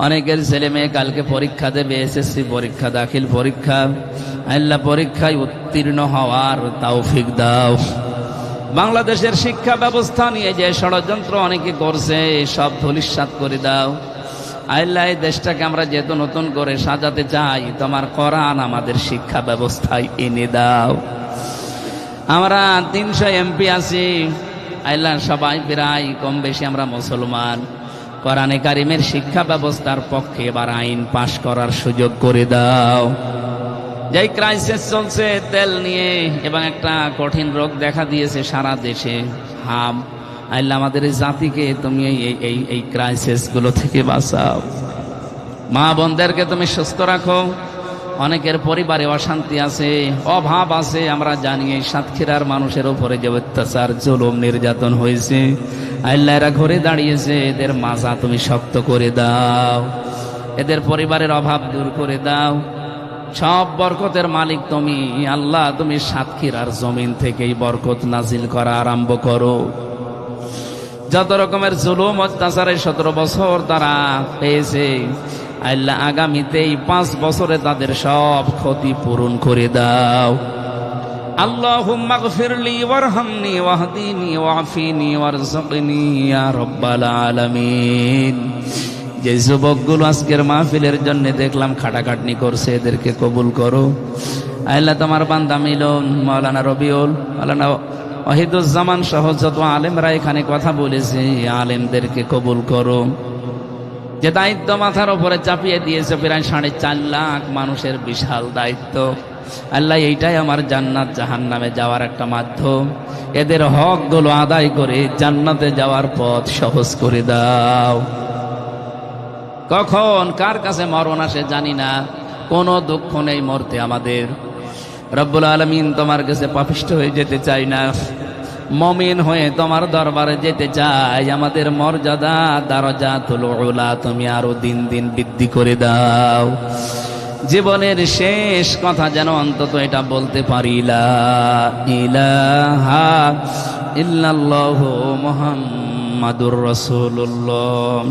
অনেকের ছেলে মেয়ে কালকে পরীক্ষা দেবে, এসএসসি পরীক্ষা, দাখিল পরীক্ষা। আল্লাহ পরীক্ষায় উত্তীর্ণ হওয়ার তৌফিক দাও। বাংলাদেশের শিক্ষা ব্যবস্থা নিয়ে যে ষড়যন্ত্র অনেকে করছে সব ধূলিসাৎ করে দাও। আল্লাহ এই দেশটাকে আমরা যেহেতু নতুন করে সাজাতে চাই, তোমার কোরআন আমাদের শিক্ষা ব্যবস্থায় এনে দাও। আমরা 300 এমপি আছি আল্লাহ, সবাই প্রায় কম বেশি আমরা মুসলমান। কোরআনে কারিমের শিক্ষা ব্যবস্থার পক্ষে এবার আইন পাশ করার সুযোগ করে দাও। যেই ক্রাইসিস চলছে তেল নিয়ে এবং একটা কঠিন রোগ দেখা দিয়েছে সারা দেশে, হাম, আল্লাহ আমাদের এই জাতিকে তুমি এই ক্রাইসিস গুলো থেকে বাঁচাও। মা বোনদেরকে তুমি সুস্থ রাখো। অনেকের পরিবারে অশান্তি আছে, অভাব আছে, আমরা জানি। এই সাতক্ষীরার মানুষের উপরে যে অত্যাচার, জুলুম, নির্যাতন হয়েছে, আল্লাহ এরা ঘুরে দাঁড়িয়েছে, এদের মাজা তুমি শক্ত করে দাও, এদের পরিবারের অভাব দূর করে দাও। সব বরকতের মালিক তুমি আল্লাহ, তুমি সাতক্ষীরার জমিন থেকেই বরকত নাজিল করা আরম্ভ করো। যত রকমের জুলুম অত্যাচারে 17 বছর তারা পেয়েছে, আল্লাহ আগামীতেই 5 বছরে তাদের সব ক্ষতি পূরণ করে দাও। আল্লাহুম্মা গফিরলি ওয়ারহামনি ওয়াহদিনি ওয়াফিনি ওয়ারযুকনি ইয়া রাব্বাল আলামিন। যে যুবকগুলো আজকের মাহফিলের জন্য দেখলাম খাটাখাটনি করছে, এদেরকে কবুল করো। আল্লাহ তোমার বান্দা মিলন, মাওলানা রবিউল, মাওলানা ওয়াহিদুজ্জামান সহ যত আলেমরা এখানে কথা বলেছে, আলেমদেরকে কবুল করো। যে দায়িত্ব মাথার উপরে চাপিয়ে দিয়েছে প্রায় 4.5 লাখ মানুষের বিশাল দায়িত্ব, আল্লাহ এইটাই আমার জান্নাত জাহান্নামে যাওয়ার একটা মাধ্যম। এদের হকগুলো আদায় করে জান্নাতে যাওয়ার পথ সহজ করে দাও। কখন কার কাছে মরণ আসে জানি না, কোনো দুঃখ নেই মরতে আমাদের। রব্বুল আলামিন, তোমার কাছে পাপিষ্ঠ হয়ে যেতে চাই না, মুমিন হয়ে তোমার দরবারে যেতে চাই। আমাদের মর্যাদা, দারাজাতুল উলা তুমি আরো দিন দিন বৃদ্ধি করে দাও। জীবনের শেষ কথা যেন অন্তত এটা বলতে পারি, লা ইলাহা ইল্লাল্লাহু মুহাম্মাদুর রাসূলুল্লাহ।